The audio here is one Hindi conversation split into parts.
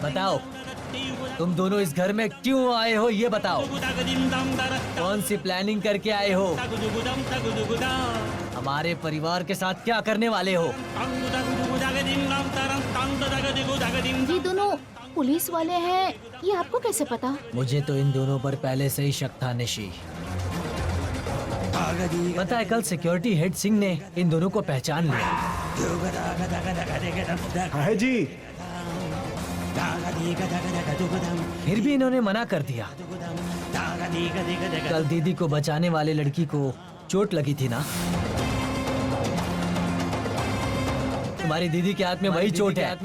बताओ, तुम दोनों इस घर में क्यों आए हो, ये बताओ। कौन सी प्लानिंग करके आए हो? हमारे परिवार के साथ क्या करने वाले हो? ये दोनों पुलिस वाले हैं, ये आपको कैसे पता? मुझे तो इन दोनों पर पहले से ही शक था निशी। पता है, कल सिक्योरिटी हेड सिंह ने इन दोनों को पहचान लिया। है जी। फिर भी इन्होंने मना कर दिया। कल दीदी को बचाने वाले लड़की को चोट लगी थी ना? तुम्हारी दीदी के हाथ में वही चोट है।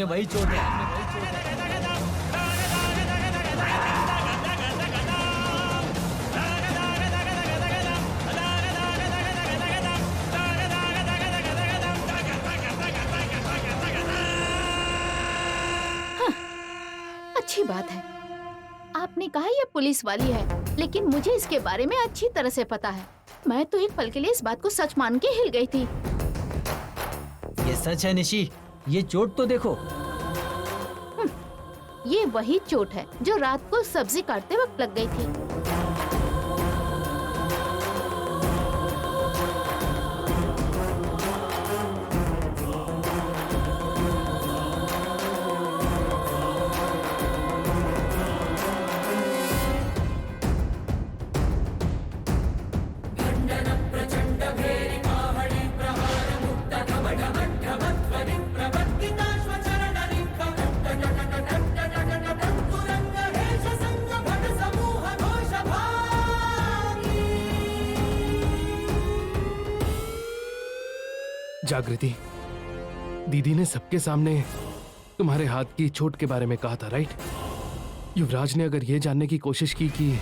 अच्छी बात है, आपने कहा ये पुलिस वाली है, लेकिन मुझे इसके बारे में अच्छी तरह से पता है। मैं तो एक पल के लिए इस बात को सच मान के हिल गई थी। ये सच है निशी, ये चोट तो देखो। ये वही चोट है जो रात को सब्जी काटते वक्त लग गई थी। जागृति, दीदी ने सबके सामने तुम्हारे हाथ की चोट के बारे में कहा था, राइट? युवराज ने अगर ये जानने की कोशिश की कि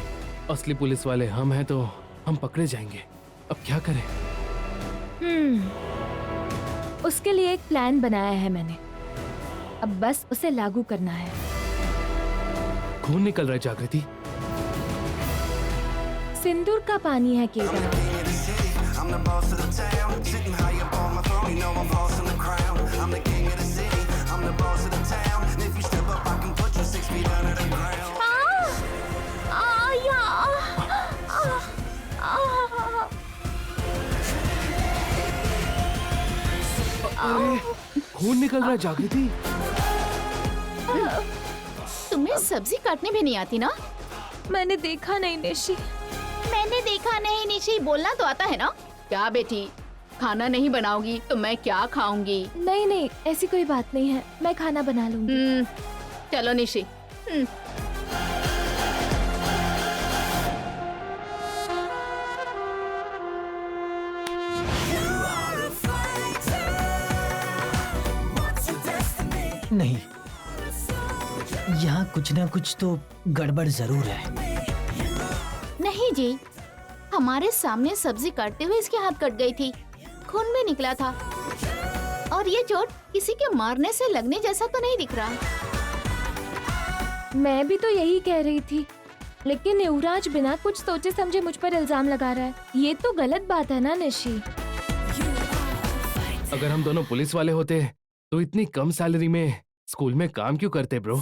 असली पुलिस वाले हम हैं तो हम पकड़े जाएंगे। अब क्या करें? उसके लिए एक प्लान बनाया है मैंने, अब बस उसे लागू करना है। खून निकल रहा है जागृति। सिंदूर का पानी है Kedar. I'm the boss of the town, sitting high up on my throne. You know I'm boss in the crown. I'm the king of the city. I'm the boss of the town. And if you step up, I can put you 6 feet under the ground. अरे खून निकल रहा है जागृति। तुम्हें सब्जी काटने भी नहीं आती ना? मैंने देखा नहीं निशी। मैंने देखा नहीं निशी, बोलना तो आता है ना? क्या बेटी, खाना नहीं बनाओगी तो मैं क्या खाऊंगी? नहीं नहीं, ऐसी कोई बात नहीं है, मैं खाना बना लूंगी। चलो निशी। नहीं, यहाँ कुछ ना कुछ तो गड़बड़ जरूर है। नहीं जी, हमारे सामने सब्जी काटते हुए इसके हाथ कट गई थी, खून भी निकला था, और ये चोट किसी के मारने से लगने जैसा तो नहीं दिख रहा। मैं भी तो यही कह रही थी, लेकिन युवराज बिना कुछ सोचे समझे मुझ पर इल्जाम लगा रहा है। ये तो गलत बात है ना निशी? अगर हम दोनों पुलिस वाले होते तो इतनी कम सैलरी में स्कूल में काम क्यों करते ब्रो?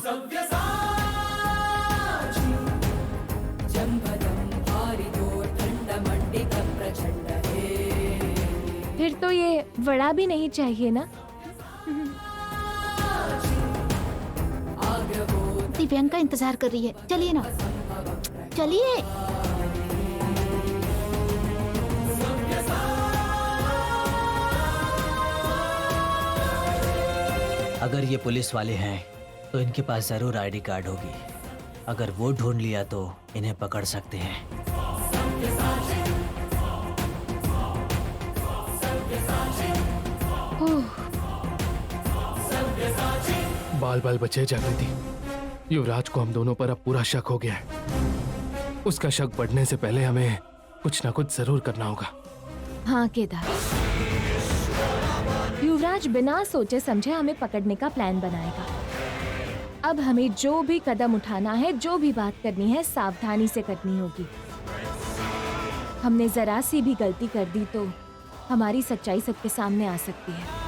फिर तो ये वड़ा भी नहीं चाहिए ना? दिव्यांका इंतजार कर रही है, चलिए ना, चलिए। अगर ये पुलिस वाले हैं तो इनके पास जरूर आईडी कार्ड होगी। अगर वो ढूंढ लिया तो इन्हें पकड़ सकते हैं। बाल बाल बचे जागृति। युवराज को हम दोनों पर अब पूरा शक हो गया है। उसका शक बढ़ने से पहले हमें कुछ ना कुछ जरूर करना होगा। हाँ केदार, युवराज बिना सोचे समझे हमें पकड़ने का प्लान बनाएगा। अब हमें जो भी कदम उठाना है, जो भी बात करनी है, सावधानी से करनी होगी। हमने जरा सी भी गलती कर दी तो हमारी सच्चाई सबके सामने आ सकती है।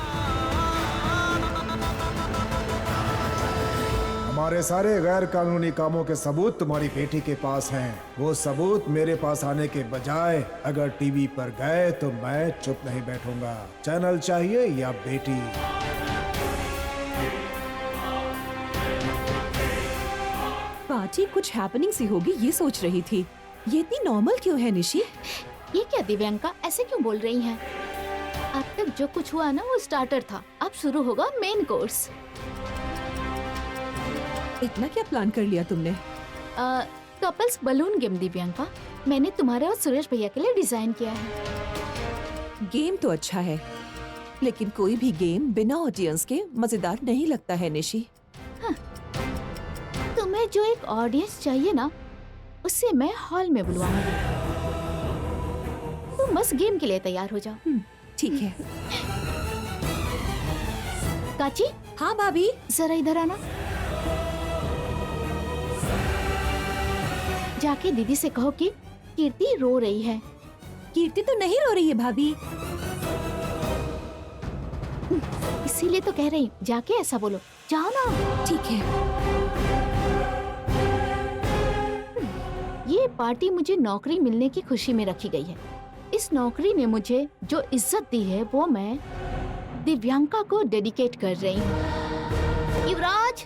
तुम्हारे सारे गैर कानूनी कामों के सबूत तुम्हारी बेटी के पास हैं। वो सबूत मेरे पास आने के बजाय अगर टीवी पर गए तो मैं चुप नहीं बैठूंगा। चैनल चाहिए या बेटी? पार्टी कुछ हैपनिंग सी होगी ये सोच रही थी। ये इतनी नॉर्मल क्यों है निशी? ये क्या दिव्यांका, ऐसे क्यों बोल रही हैं? अब तक जो कुछ हुआ ना वो स्टार्टर था, अब शुरू होगा मेन कोर्स। इतना क्या प्लान कर लिया तुमने? कपल्स बलून गेम दिव्यांका, मैंने तुम्हारे और सुरेश भैया के लिए डिजाइन किया है। गेम तो अच्छा है, लेकिन कोई भी गेम बिना ऑडियंस के मजेदार नहीं लगता है निशी। तुम्हें जो एक ऑडियंस चाहिए ना, उससे मैं हॉल में बुलवाऊंगी। तुम बस गेम के लिए तैयार हो जाओ। ठीक है। काची, हाँ भाभी। जरा इधर आना। जाके दीदी से कहो कि कीर्ति रो रही है। कीर्ति तो नहीं रो रही है भाभी। इसीलिए तो कह रही हूँ, जाके ऐसा बोलो। जाओ ना। ठीक है। ये पार्टी मुझे नौकरी मिलने की खुशी में रखी गई है। इस नौकरी ने मुझे जो इज्जत दी है वो मैं दिव्यांका को डेडिकेट कर रही हूँ। युवराज,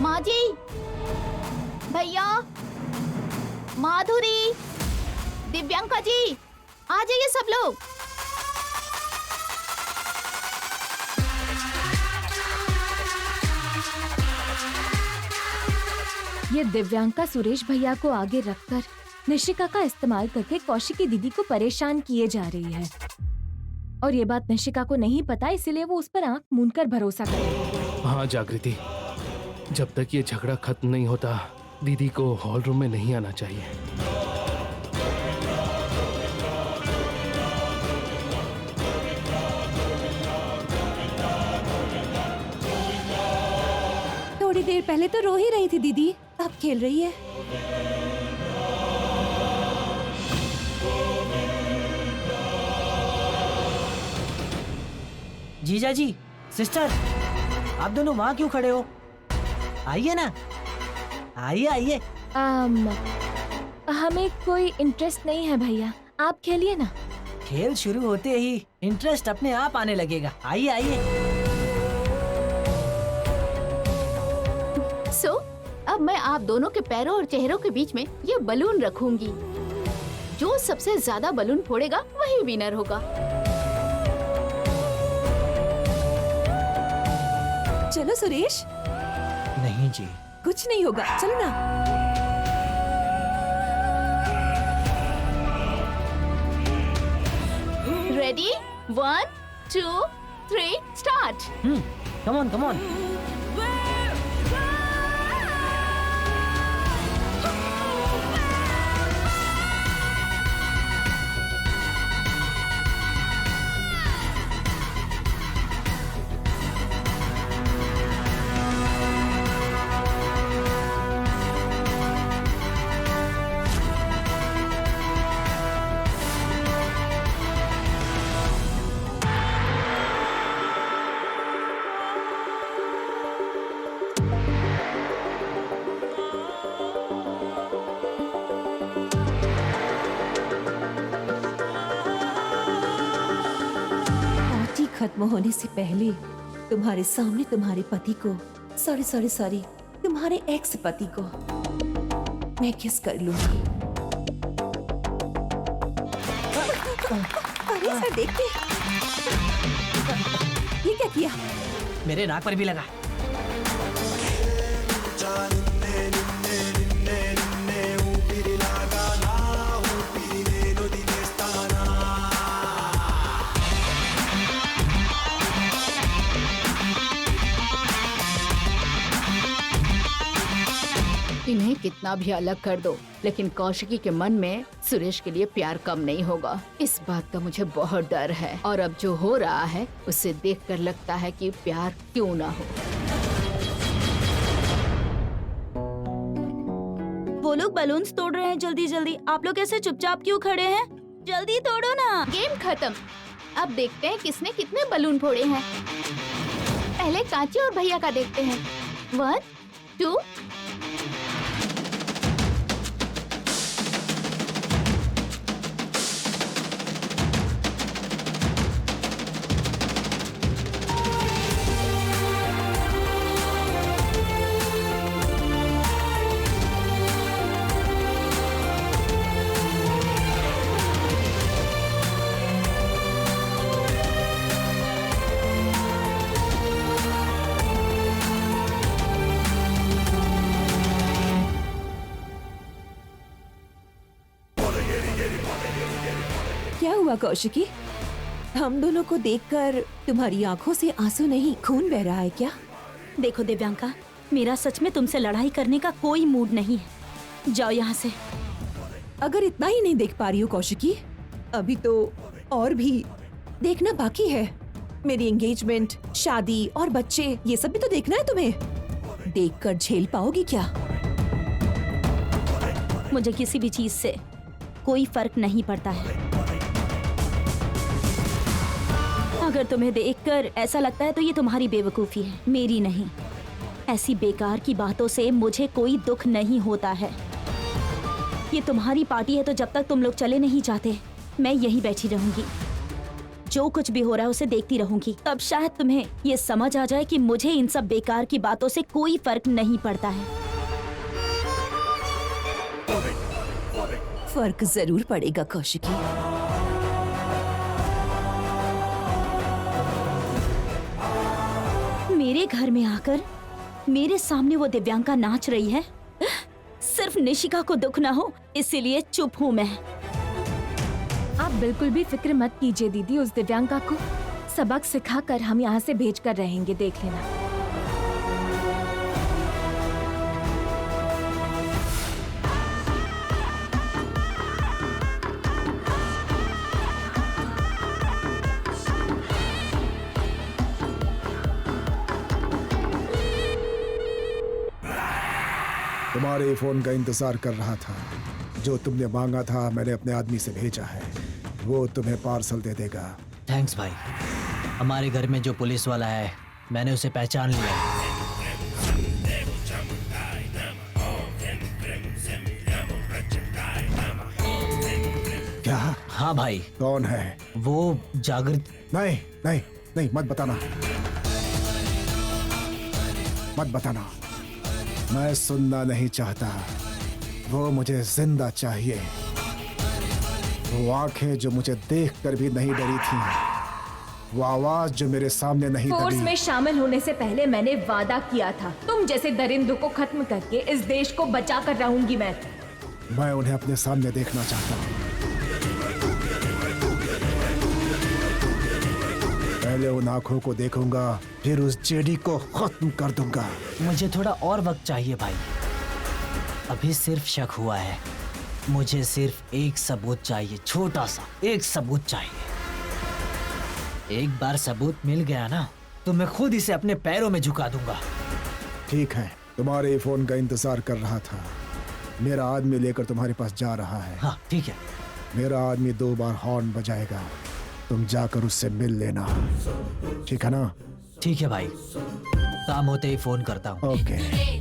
माँ जी, भैया, माधुरी, दिव्यांका जी, आ जाइए सब लोग। ये दिव्यांका सुरेश भैया को आगे रखकर निशिका का इस्तेमाल करके कौशिकी दीदी को परेशान किए जा रही है, और ये बात निशिका को नहीं पता, इसीलिए वो उस पर आंख मूंदकर भरोसा करे। हाँ जागृति, जब तक ये झगड़ा खत्म नहीं होता दीदी को हॉल रूम में नहीं आना चाहिए। थोड़ी देर पहले तो रो ही रही थी दीदी, अब खेल रही है। जीजा जी, सिस्टर, आप दोनों वहाँ क्यों खड़े हो? आइए ना, आइए आइए। हमें कोई इंटरेस्ट नहीं है भैया, आप खेलिए ना। खेल शुरू होते ही इंटरेस्ट अपने आप आने लगेगा। आइए आइए। सो अब मैं आप दोनों के पैरों और चेहरों के बीच में ये बलून रखूंगी। जो सबसे ज्यादा बलून फोड़ेगा वही विनर होगा। चलो सुरेश। नहीं जी, कुछ नहीं होगा, चलो ना। Ready? 1, 2, 3, start. Come on come on. खत्म होने से पहले तुम्हारे सामने तुम्हारे पति को, सॉरी, तुम्हारे एक्स पति को मैं किस कर लूंगी। अरे सर देखते, ये क्या किया? मेरे नाक पर भी लगा। इन्हें कितना भी अलग कर दो, लेकिन कौशिकी के मन में सुरेश के लिए प्यार कम नहीं होगा। इस बात का मुझे बहुत डर है, और अब जो हो रहा है उसे देखकर लगता है कि प्यार क्यों ना हो। वो लोग बलून्स तोड़ रहे हैं जल्दी जल्दी, आप लोग ऐसे चुपचाप क्यों खड़े हैं? जल्दी तोड़ो ना। गेम खत्म। अब देखते हैं किसने कितने बलून फोड़े हैं। पहले कांची और भैया का देखते हैं। 1, 2 क्या हुआ कौशिकी? हम दोनों को देखकर तुम्हारी आंखों से आंसू नहीं खून बह रहा है क्या? देखो दिव्यांका, मेरा सच में तुमसे लड़ाई करने का कोई मूड नहीं है। जाओ यहाँ से। अगर इतना ही नहीं देख पा रही हो कौशिकी, अभी तो और भी देखना बाकी है। मेरी एंगेजमेंट, शादी और बच्चे, ये सब भी तो देखना है तुम्हें। देखकर झेल पाओगी क्या? मुझे किसी भी चीज से कोई फर्क नहीं पड़ता है। अगर तुम्हें देखकर ऐसा लगता है तो ये तुम्हारी बेवकूफी है, मेरी नहीं। ऐसी बेकार की बातों से मुझे कोई दुख नहीं होता है। ये तुम्हारी पार्टी है तो जब तक तुम लोग चले नहीं जाते मैं यहीं बैठी रहूंगी। जो कुछ भी हो रहा है उसे देखती रहूंगी। तब शायद तुम्हें ये समझ आ जाए कि मुझे इन सब बेकार की बातों से कोई फर्क नहीं पड़ता है। फर्क जरूर पड़ेगा कौशिकी। मेरे घर में आकर मेरे सामने वो दिव्यांका नाच रही है। सिर्फ निशिका को दुख ना हो इसीलिए चुप हूँ मैं। आप बिल्कुल भी फिक्र मत कीजिए दीदी, उस दिव्यांका को सबक सिखाकर हम यहाँ से भेज कर रहेंगे, देख लेना। तुम्हारे फोन का इंतजार कर रहा था। जो तुमने मांगा था मैंने अपने आदमी से भेजा है, वो तुम्हें पार्सल दे देगा। थैंक्स भाई। हमारे घर में जो पुलिस वाला है मैंने उसे पहचान लिया है। क्या? हाँ भाई। कौन है? वो जागृत। नहीं नहीं नहीं, मत बताना, मत बताना। मैं सुनना नहीं चाहता। वो मुझे जिंदा चाहिए। वो आंखें जो मुझे देखकर भी नहीं डरी थी, वो आवाज जो मेरे सामने नहीं फोर्स दबी। में शामिल होने से पहले मैंने वादा किया था, तुम जैसे दरिंदों को खत्म करके इस देश को बचा कर रहूंगी मैं उन्हें अपने सामने देखना चाहता हूँ। पहले उन आंखों को देखूंगा, फिर उस जेडी को खत्म कर दूंगा। मुझे थोड़ा और वक्त चाहिए भाई। अभी सिर्फ शक हुआ है। मुझे सिर्फ एक सबूत चाहिए, छोटा सा एक सबूत चाहिए। एक बार सबूत मिल गया ना तो मैं खुद इसे अपने पैरों में झुका दूंगा। ठीक है, तुम्हारे फोन का इंतजार कर रहा था। मेरा आदमी लेकर तुम्हारे पास जा रहा है। हाँ ठीक है। मेरा आदमी 2 बार हॉर्न बजाएगा, तुम जाकर उससे मिल लेना, ठीक है ना? ठीक है भाई, काम होते ही फोन करता हूँ। ओके।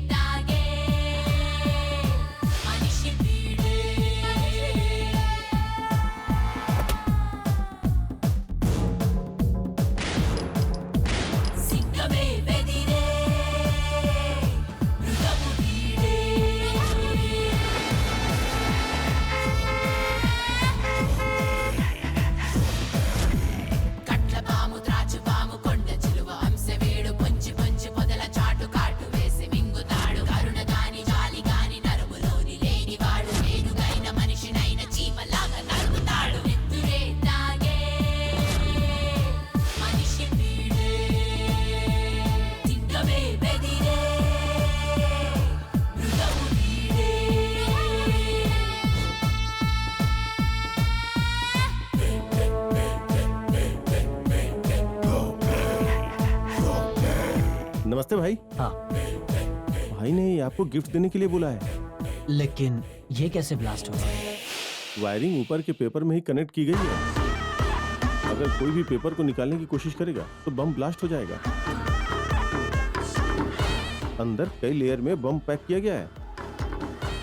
नमस्ते भाई। हाँ। भाई ने आपको गिफ्ट देने के लिए बोला है। लेकिन ये कैसे ब्लास्ट होगा? वायरिंग ऊपर के पेपर में ही कनेक्ट की गई है। अगर कोई भी पेपर को निकालने की कोशिश करेगा तो बम ब्लास्ट हो जाएगा। अंदर कई लेयर में बम पैक किया गया है।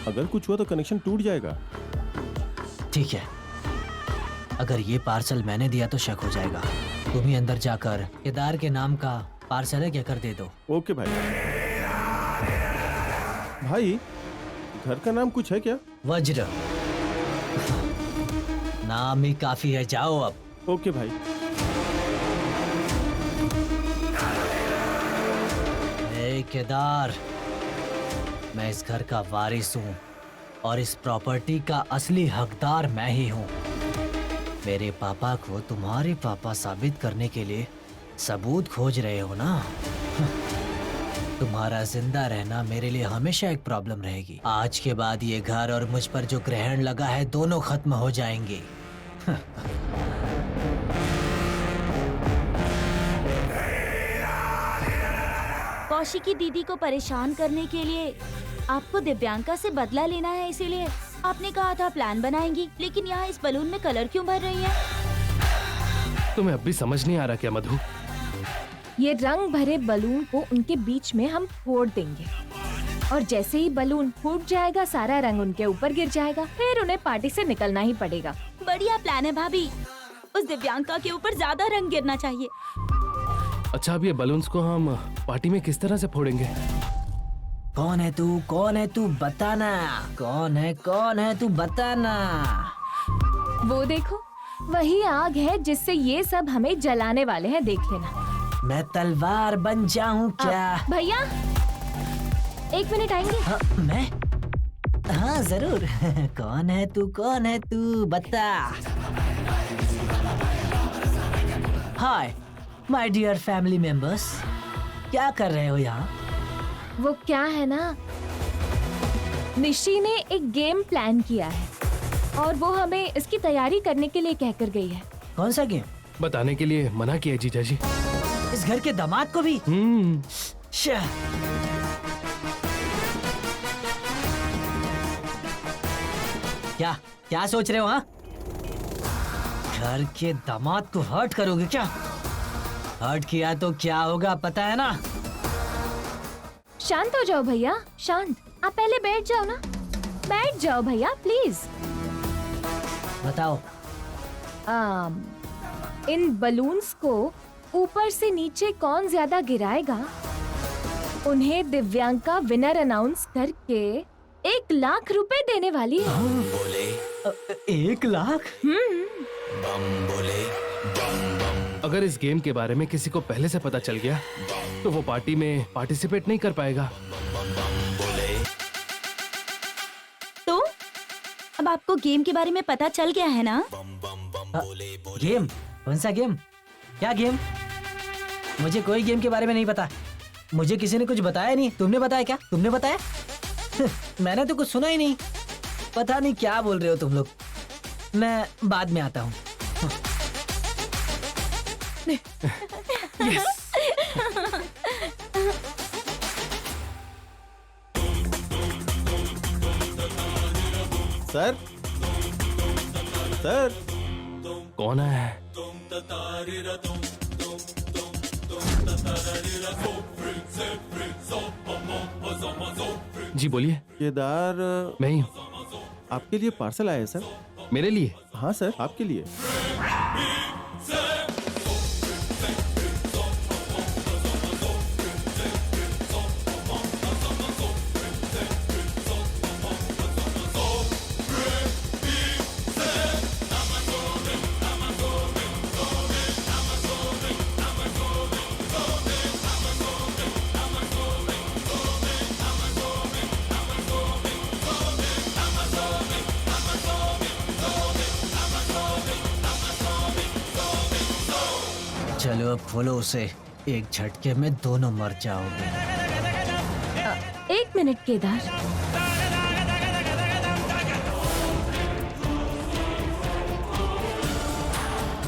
अगर कुछ हुआ तो कनेक्शन टूट जाएगा। ठीक है, अगर ये पार्सल मैंने दिया तो शक हो जाएगा। तुम ही अंदर जाकर केदार के नाम का पार्सल है क्या कर दे दो। ओके भाई। भाई घर का नाम कुछ है क्या? वज्र। नाम ही काफी है, जाओ अब। ओके भाई। ए केदार, मैं इस घर का वारिस हूँ और इस प्रॉपर्टी का असली हकदार मैं ही हूँ। मेरे पापा को तुम्हारे पापा साबित करने के लिए सबूत खोज रहे हो ना? तुम्हारा जिंदा रहना मेरे लिए हमेशा एक प्रॉब्लम रहेगी। आज के बाद ये घर और मुझ पर जो ग्रहण लगा है दोनों खत्म हो जाएंगे। कौशिकी दीदी को परेशान करने के लिए आपको दिव्यांका से बदला लेना है, इसीलिए आपने कहा था प्लान बनाएंगी। लेकिन यहाँ इस बलून में कलर क्यों भर रही है? तुम्हें अब भी समझ नहीं आ रहा क्या मधु? ये रंग भरे बलून को उनके बीच में हम फोड़ देंगे और जैसे ही बलून फूट जाएगा सारा रंग उनके ऊपर गिर जाएगा, फिर उन्हें पार्टी से निकलना ही पड़ेगा। बढ़िया प्लान है भाभी। उस दिव्यांका के ऊपर ज्यादा रंग गिरना चाहिए। अच्छा, अब ये बलून्स को हम पार्टी में किस तरह से फोड़ेंगे? कौन है तू? कौन है तू? बताना। कौन है तू? बताना। वो देखो, वही आग है जिससे ये सब हमें जलाने वाले हैं, देख लेना। मैं तलवार बन जाऊं क्या? भैया 1 मिनट आएंगे? हाँ, मैं? हाँ जरूर। कौन है तू? कौन है तू? बता। Hi my dear family members, क्या कर रहे हो यहाँ? वो क्या है ना, निशी ने एक गेम प्लान किया है और वो हमें इसकी तैयारी करने के लिए कहकर गई है। कौन सा गेम? बताने के लिए मना किया जीजा जी। इस घर के दामाद को भी? शाह। क्या क्या सोच रहे हो? हाँ, घर के दामाद को हर्ट करोगे क्या? हर्ट किया तो क्या होगा पता है ना? शांत हो जाओ भैया, शांत। आप पहले बैठ जाओ ना, बैठ जाओ भैया प्लीज। बताओ। इन बलून्स को ऊपर से नीचे कौन ज्यादा गिराएगा, उन्हें दिव्यांका विनर अनाउंस करके 1 लाख रुपए देने वाली है। बोले 1 लाख? अगर इस गेम के बारे में किसी को पहले से पता चल गया तो वो पार्टी में पार्टिसिपेट नहीं कर पाएगा। तो अब आपको गेम के बारे में पता चल गया है ना? गेम? कौन सा गेम? क्या गेम? मुझे कोई गेम के बारे में नहीं पता। मुझे किसी ने कुछ बताया नहीं। तुमने बताया क्या? तुमने बताया? मैंने तो कुछ सुना ही नहीं। पता नहीं क्या बोल रहे हो तुम लोग। मैं बाद में आता हूँ। सर, सर, कौन है? जी बोलिए। केदार, मैं ही हूँ। आपके लिए पार्सल आया है सर। मेरे लिए? हाँ सर, आपके लिए। चलो अब खोलो उसे। एक झटके में दोनों मर जाओगे। 1 मिनट केदार,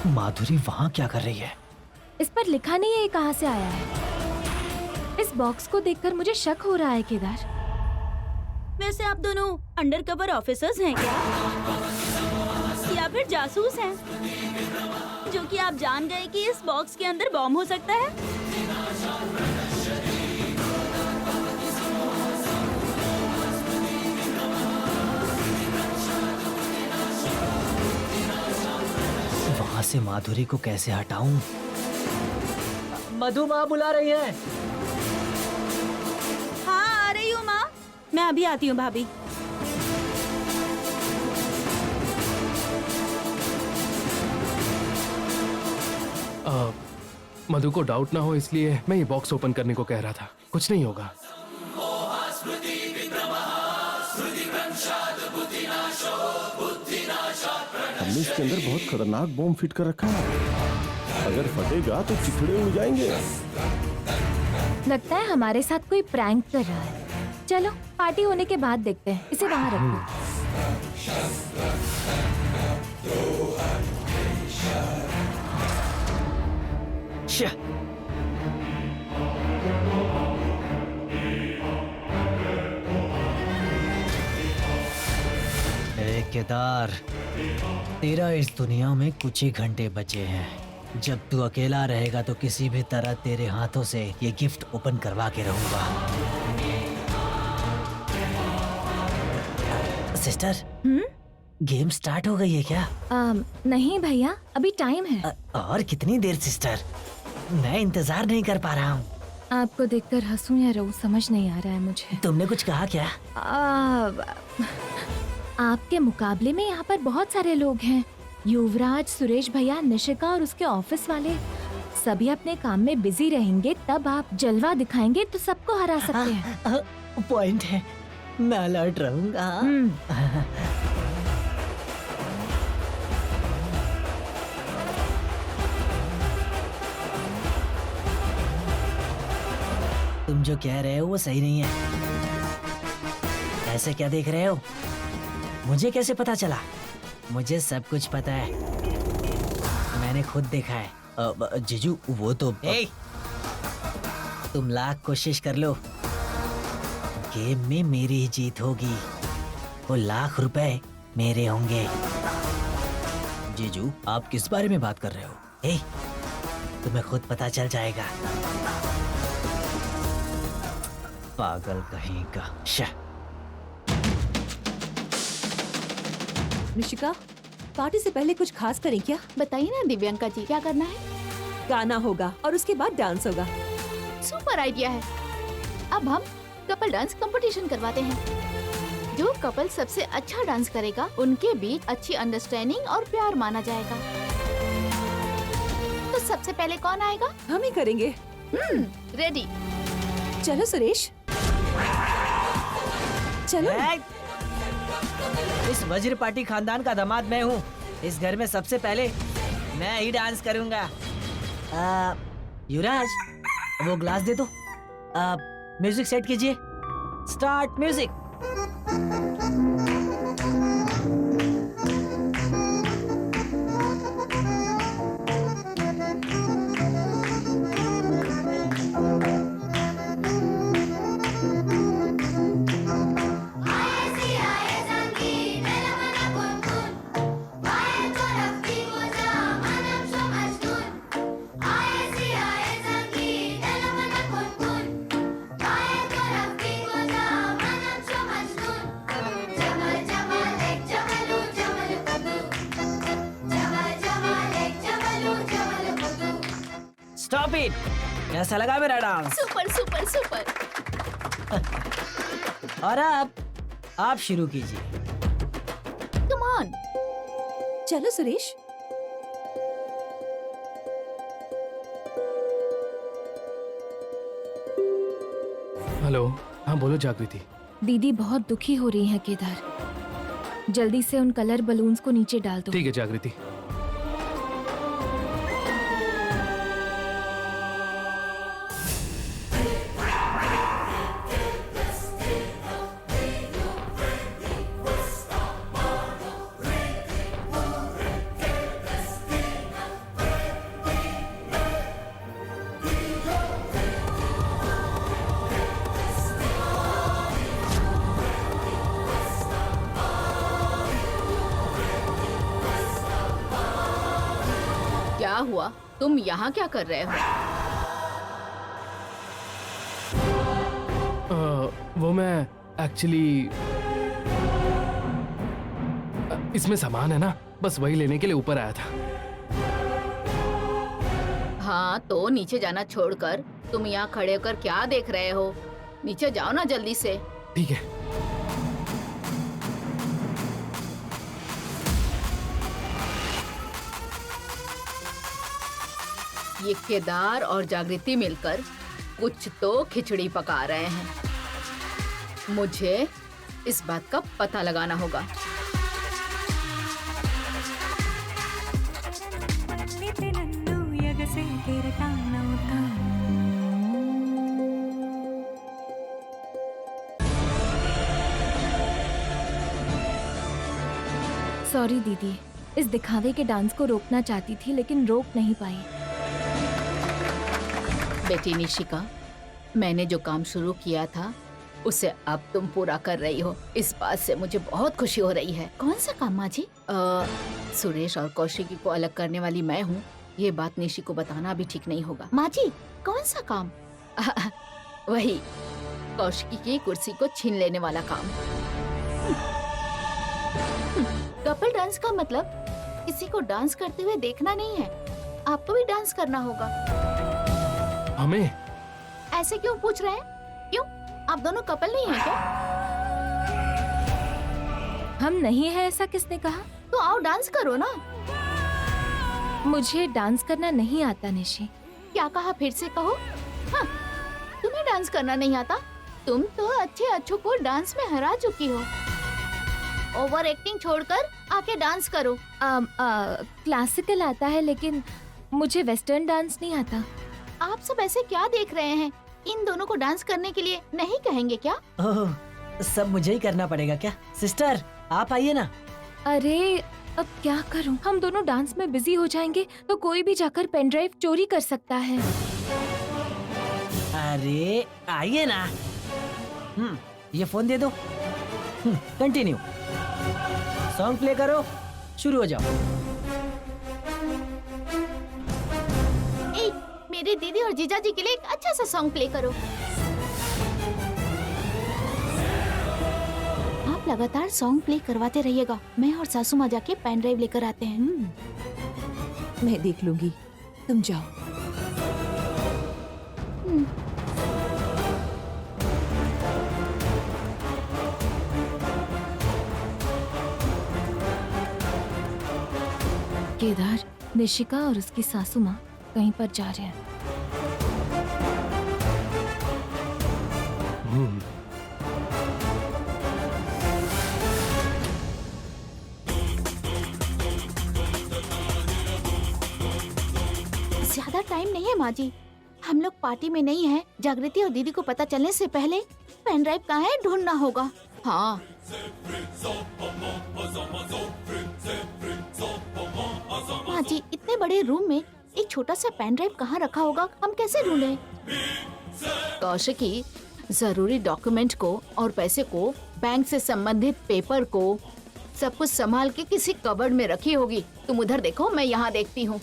माधुरी वहाँ क्या कर रही है? इस पर लिखा नहीं है ये कहाँ से आया है। इस बॉक्स को देखकर मुझे शक हो रहा है केदार। वैसे आप दोनों अंडरकवर ऑफिसर्स हैं क्या? या फिर जासूस हैं? जो कि आप जान गए कि इस बॉक्स के अंदर बॉम्ब हो सकता है? से माधुरी को कैसे हटाऊं? मधु माँ बुला रही है। हाँ आ रही हूँ माँ, मैं अभी आती हूँ भाभी। मधु को डाउट ना हो इसलिए मैं ये बॉक्स ओपन करने को कह रहा था। कुछ नहीं होगा। हमने इसके अंदर बहुत खतरनाक बॉम्ब फिट कर रखा है, अगर फटेगा तो चिथड़े उड़ जाएंगे। लगता है हमारे साथ कोई प्रैंक कर रहा है। चलो पार्टी होने के बाद देखते हैं, इसे वहाँ रखो। केदार, तेरा इस दुनिया में कुछ ही घंटे बचे हैं। जब तू अकेला रहेगा तो किसी भी तरह तेरे हाथों से ये गिफ्ट ओपन करवा के रहूंगा। सिस्टर, गेम स्टार्ट हो गई है क्या? नहीं भैया, अभी टाइम है। और कितनी देर सिस्टर? मैं इंतजार नहीं कर पा रहा हूँ। आपको देखकर हंसूं या रोऊं समझ नहीं आ रहा है मुझे। तुमने कुछ कहा क्या? आपके मुकाबले में यहाँ पर बहुत सारे लोग हैं। युवराज, सुरेश भैया, निशिका और उसके ऑफिस वाले सभी अपने काम में बिजी रहेंगे। तब आप जलवा दिखाएंगे तो सबको हरा सकते हैं। पॉइंट है, मैं अलर्ट रहूंगा। तुम जो कह रहे हो वो सही नहीं है। ऐसे क्या देख रहे हो? मुझे कैसे पता चला? मुझे सब कुछ पता है, मैंने खुद देखा है। जीजू वो तो तुम लाख कोशिश कर लो, गेम में मेरी ही जीत होगी। वो लाख रुपए मेरे होंगे। जीजू आप किस बारे में बात कर रहे हो? तुम्हें खुद पता चल जाएगा। पागल कहीं का। निशिका, पार्टी से पहले कुछ खास करें क्या? बताइए ना दिव्यांका जी, क्या करना है? गाना होगा और उसके बाद डांस होगा। सुपर आइडिया है। अब हम कपल डांस कंपटीशन करवाते हैं। जो कपल सबसे अच्छा डांस करेगा उनके बीच अच्छी अंडरस्टैंडिंग और प्यार माना जाएगा। तो सबसे पहले कौन आएगा? हम ही करेंगे। रेडी। चलो सुरेश, चलो। इस वज्र पार्टी खानदान का दामाद मैं हूँ। इस घर में सबसे पहले मैं ही डांस करूंगा। युवराज, वो ग्लास दे दो। म्यूजिक सेट कीजिए। Start music. Stop it. कैसा लगा मेरा डांस? Super super super. और अब आप शुरू कीजिए। Come on. चलो सुरेश। हेलो, हाँ बोलो जागृति। दीदी बहुत दुखी हो रही है केदार, जल्दी से उन कलर बलून्स को नीचे डाल दो। ठीक है जागृति। क्या हुआ? तुम यहाँ क्या कर रहे हो? वो मैं एक्चुअली इसमें सामान है ना, बस वही लेने के लिए ऊपर आया था। हाँ तो नीचे जाना छोड़कर तुम यहाँ खड़े होकर क्या देख रहे हो? नीचे जाओ ना जल्दी से। ठीक है। ये केदार और जागृति मिलकर कुछ तो खिचड़ी पका रहे हैं। मुझे इस बात का पता लगाना होगा। सॉरी दीदी, इस दिखावे के डांस को रोकना चाहती थी लेकिन रोक नहीं पाई। बेटी निशिका, मैंने जो काम शुरू किया था उसे अब तुम पूरा कर रही हो। इस बात से मुझे बहुत खुशी हो रही है। कौन सा काम माँ जी? सुरेश और कौशिकी को अलग करने वाली मैं हूँ। ये बात निशी को बताना भी ठीक नहीं होगा। माँ जी, कौन सा काम? वही कौशिकी की कुर्सी को छीन लेने वाला काम। कपल डांस का मतलब किसी को डांस करते हुए देखना नहीं है, आपको भी डांस करना होगा। हमें? ऐसे क्यों पूछ रहे हैं? क्यों, आप दोनों कपल नहीं हैं क्या? हम नहीं है ऐसा किसने कहा? तो आओ डांस करो ना। मुझे डांस करना नहीं आता निशी। क्या कहा, फिर से कहो। हाँ, तुम्हें डांस करना नहीं आता? तुम तो अच्छों को डांस में हरा चुकी हो। ओवर एक्टिंग छोड़कर आके डांस करो। क्लासिकल आता है लेकिन मुझे वेस्टर्न डांस नहीं आता। आप सब ऐसे क्या देख रहे हैं? इन दोनों को डांस करने के लिए नहीं कहेंगे क्या? ओह, सब मुझे ही करना पड़ेगा क्या? सिस्टर, आप आइए ना। अरे अब क्या करूं? हम दोनों डांस में बिजी हो जाएंगे तो कोई भी जाकर पेन ड्राइव चोरी कर सकता है। अरे आइए ना। ये फोन दे दो। कंटिन्यू। सॉन्ग प्ले करो, शुरू हो जाओ। मेरे दीदी और जीजा जी के लिए एक अच्छा सा सॉन्ग प्ले करो। आप लगातार सॉन्ग प्ले करवाते रहिएगा। मैं और सासू माँ जाके पेन ड्राइव लेकर आते हैं। मैं देख लूंगी, तुम जाओ। केदार, निशिका और उसकी सासू माँ कहीं पर जा रहे हैं। ज्यादा टाइम नहीं है माँ जी, हम लोग पार्टी में नहीं है। जागृति और दीदी को पता चलने से पहले पेन ड्राइव कहाँ है ढूंढना होगा। हाँ, माँ जी, इतने बड़े रूम में एक छोटा सा पेन ड्राइव कहाँ रखा होगा, हम कैसे ढूंढें? कौशिकी, जरूरी डॉक्यूमेंट को और पैसे को, बैंक से संबंधित पेपर को, सब कुछ संभाल के किसी कबर्ड में रखी होगी। तुम उधर देखो, मैं यहाँ देखती हूँ।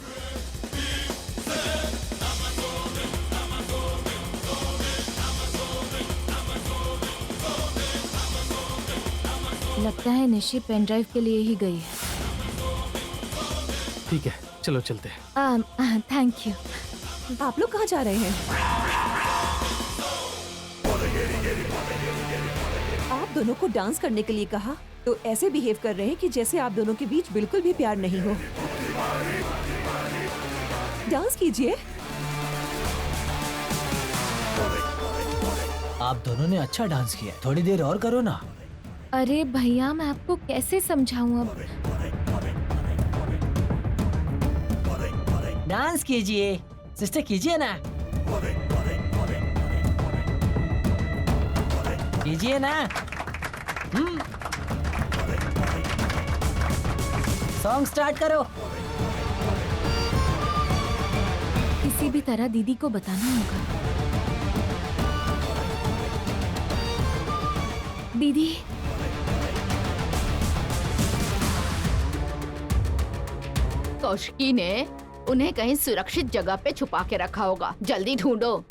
लगता है निशी पेन ड्राइव के लिए ही गई है। ठीक है, चलो चलते हैं। Thank you. आप लोग कहाँ जा रहे हैं? आप दोनों को डांस करने के लिए कहा तो ऐसे बिहेव कर रहे हैं कि जैसे आप दोनों के बीच बिल्कुल भी प्यार नहीं हो। डांस कीजिए। आप दोनों ने अच्छा डांस किया, थोड़ी देर और करो ना। अरे भैया, मैं आपको कैसे समझाऊं अब? डांस कीजिए सिस्टर, कीजिए ना, कीजिए ना। सॉन्ग स्टार्ट करो। किसी भी तरह दीदी को बताना होगा। दीदी, कौशिकी ने उन्हें कहीं सुरक्षित जगह पे छुपा के रखा होगा। जल्दी ढूंढो।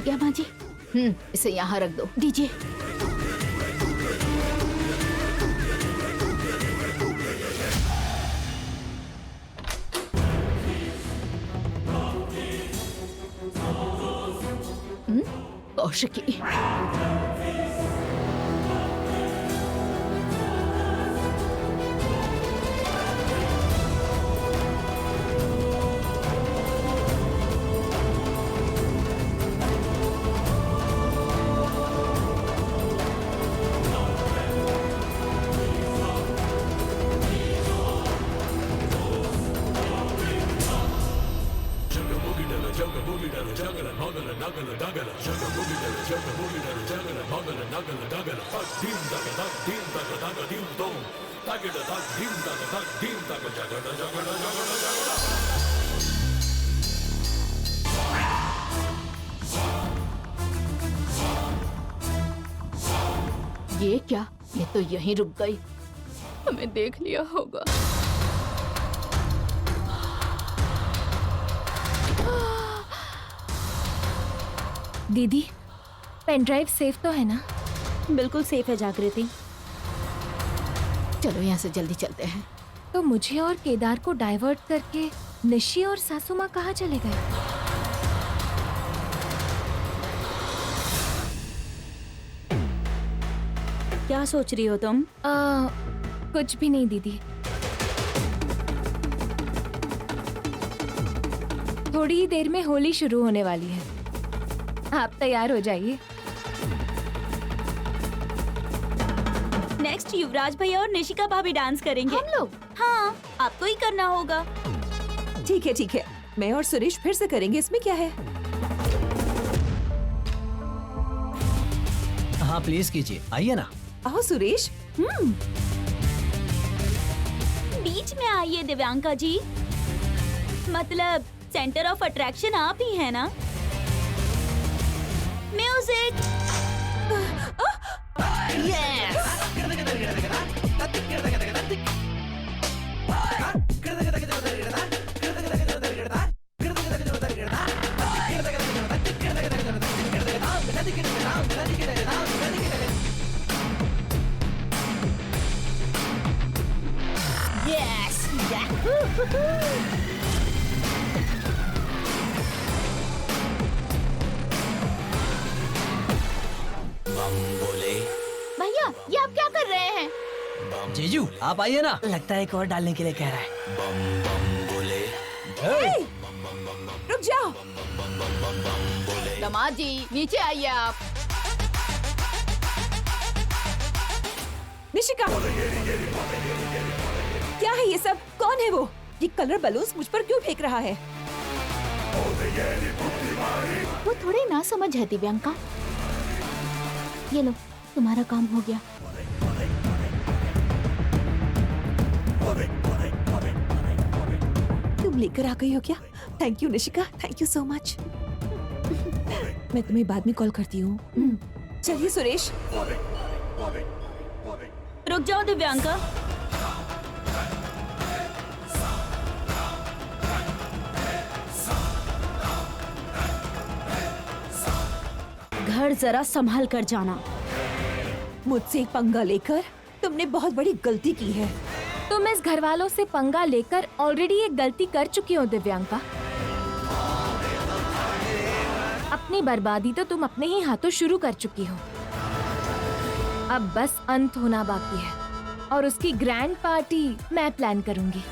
गया माँ जी। इसे यहाँ रख दो, दीजिए। कौशिकी, ये क्या? ये तो यहीं रुक गई। हमें देख लिया होगा। दीदी, पेन ड्राइव सेफ तो है ना? बिल्कुल सेफ है जागृति। चलो यहाँ से जल्दी चलते हैं। तो मुझे और केदार को डाइवर्ट करके निशी और सासू माँ कहाँ चले गए? क्या सोच रही हो तुम? कुछ भी नहीं दीदी। थोड़ी ही देर में होली शुरू होने वाली है, आप तैयार हो जाइए। नेक्स्ट युवराज भैया और निशिका भाभी डांस करेंगे। हम लोग? हाँ, आपको ही करना होगा। ठीक है ठीक है, मैं और सुरेश फिर से करेंगे, इसमें क्या है। हाँ प्लीज कीजिए, आइए ना। आओ सुरेश। बीच में आइए दिव्यांका जी। मतलब सेंटर ऑफ अट्रैक्शन आप ही है ना। म्यूजिक। भैया, ये आप क्या कर रहे हैं? जीजू आप आइए ना, लगता है एक और डालने के लिए कह रहा है। रुक जाओ। दामाद जी, नीचे आइए आप। निशिका, क्या है ये सब? कौन है वो? ये कलर बलून्स मुझ पर क्यों फेंक रहा है? वो थोड़े ना समझ है दिव्यांका। ये लो, तुम्हारा काम हो गया। तुम लेकर आ गई हो क्या? Thank you Nishika, thank you so much. मैं तुम्हें बाद में कॉल करती हूँ। चलिए सुरेश। रुक जाओ दिव्यांका। घर जरा संभाल कर जाना। मुझसे पंगा लेकर तुमने बहुत बड़ी गलती की है। तुम इस घर वालों से पंगा लेकर ऑलरेडी एक गलती कर चुकी हो दिव्यांका। अपनी बर्बादी तो तुम अपने ही हाथों शुरू कर चुकी हो। अब बस अंत होना बाकी है और उसकी ग्रैंड पार्टी मैं प्लान करूंगी।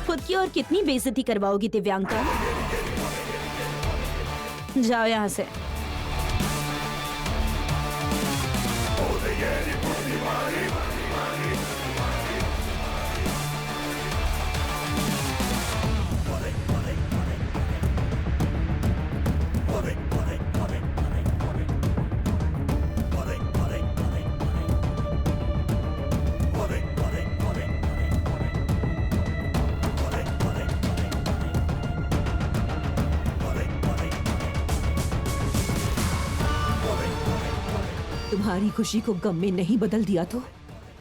खुद की और कितनी बेइज्जती करवाओगी दिव्यांका? जाओ यहाँ से। तुम्हारी खुशी को गम में नहीं बदल दिया तो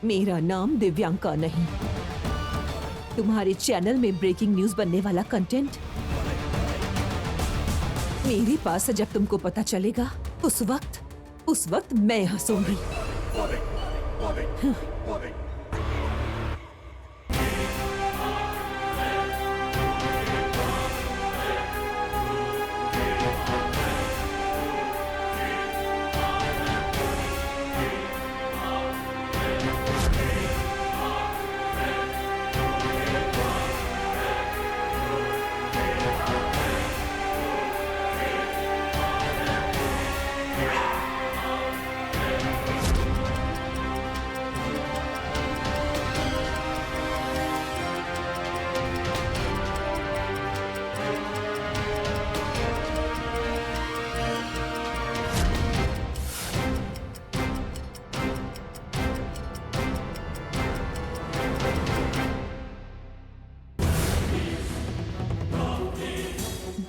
मेरा नाम दिव्यांका नहीं। तुम्हारे चैनल में ब्रेकिंग न्यूज बनने वाला कंटेंट मेरे पास से जब तुमको पता चलेगा उस वक्त मैं हंसूंगी।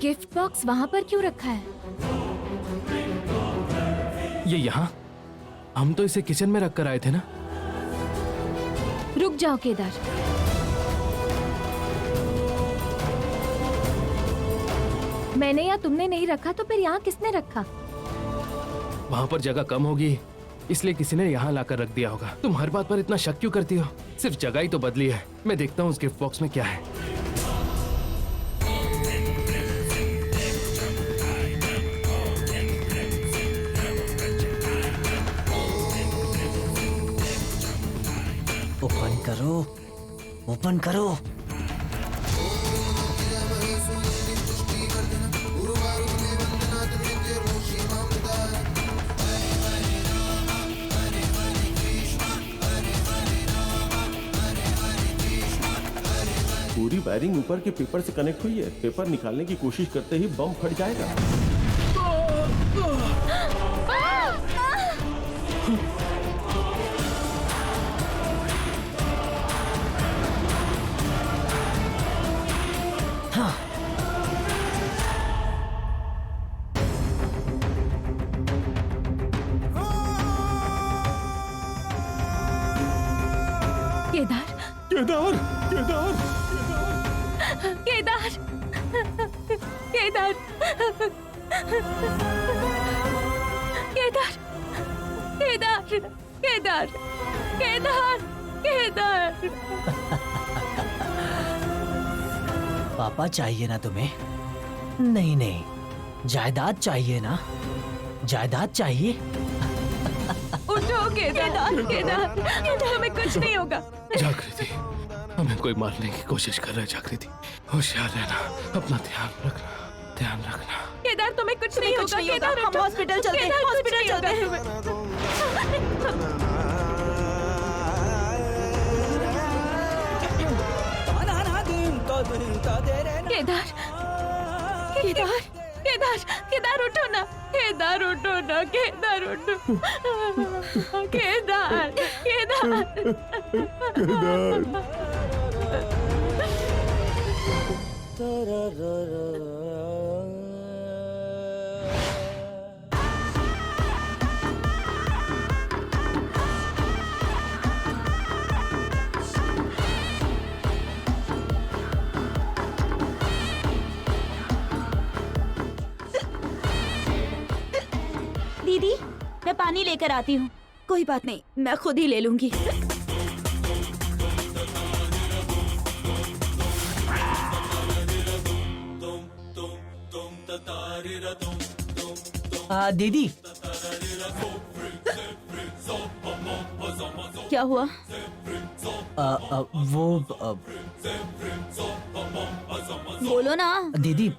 गिफ्ट बॉक्स वहाँ पर क्यों रखा है? ये यहाँ? हम तो इसे किचन में रख कर आए थे ना। रुक जाओ केदार। मैंने या तुमने नहीं रखा तो फिर यहाँ किसने रखा? वहाँ पर जगह कम होगी इसलिए किसी ने यहाँ लाकर रख दिया होगा। तुम हर बात पर इतना शक क्यों करती हो? सिर्फ जगह ही तो बदली है। मैं देखता हूँ उस गिफ्ट बॉक्स में क्या है। ओपन करो, ओपन करो। पूरी वायरिंग ऊपर के पेपर से कनेक्ट हुई है। पेपर निकालने की कोशिश करते ही बम फट जाएगा। केदार, केदार, केदार, केदार, केदार, केदार, केदार, केदार, केदार, केदार। पापा चाहिए ना तुम्हें? नहीं नहीं, जायदाद चाहिए ना? जायदाद चाहिए? उठो केदार, केदार, केदार, हमें कुछ नहीं होगा। जागृति, हमें कोई मारने की कोशिश कर रहा है। जागृति, होशियार रहना, अपना ध्यान रखना, ध्यान रखना। केदार, तुम्हें कुछ नहीं होगा। केदार, हम हॉस्पिटल चलते हैं, हॉस्पिटल चलते हैं। केदार, केदार, केदार, केदार उठो ना, केदार उठो ना, केदार उठो, केदार, केदार, दीदी, मैं पानी लेकर आती हूँ। कोई बात नहीं, मैं खुद ही ले लूंगी। दीदी, क्या हुआ? बोलो ना। दीदी,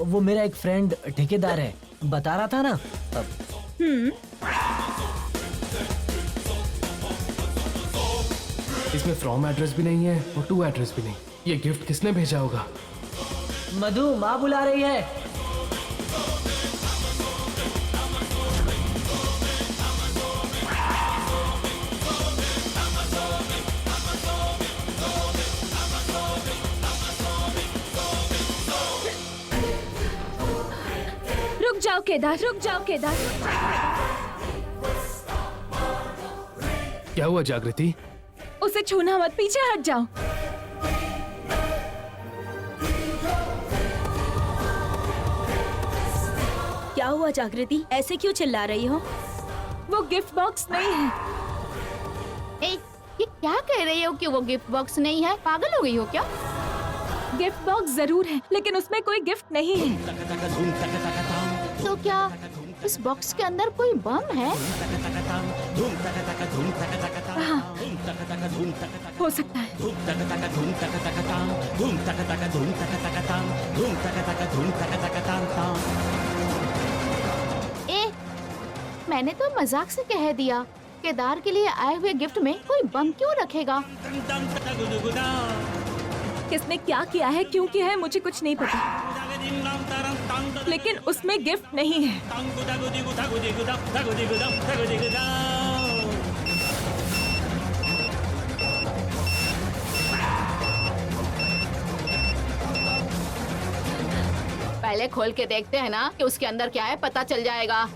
वो मेरा एक फ्रेंड ठेकेदार है, बता रहा था ना। इसमें फ्रॉम एड्रेस भी नहीं है और टू एड्रेस भी नहीं। ये गिफ्ट किसने भेजा होगा? मधु, माँ बुला रही है। रुक जाओ केदार, रुक जाओ केदार। क्या हुआ जागृति? उसे छूना मत, पीछे हट जाओ। क्या हुआ जागृति, ऐसे क्यों चिल्ला रही हो? वो गिफ्ट बॉक्स नहीं है। ए, ये क्या कह रही हो कि वो गिफ्ट बॉक्स नहीं है? पागल हो गई हो क्या? गिफ्ट बॉक्स जरूर है, लेकिन उसमें कोई गिफ्ट नहीं है। तो क्या इस बॉक्स के अंदर कोई बम है? हाँ, हो सकता है। ए, मैंने तो मजाक से कह दिया। केदार के लिए आए हुए गिफ्ट में कोई बम क्यों रखेगा? किसने क्या किया है, क्यों किया है, मुझे कुछ नहीं पता, लेकिन उसमें गिफ्ट नहीं है। पहले खोल के देखते हैं ना कि उसके अंदर क्या है, पता चल जाएगा।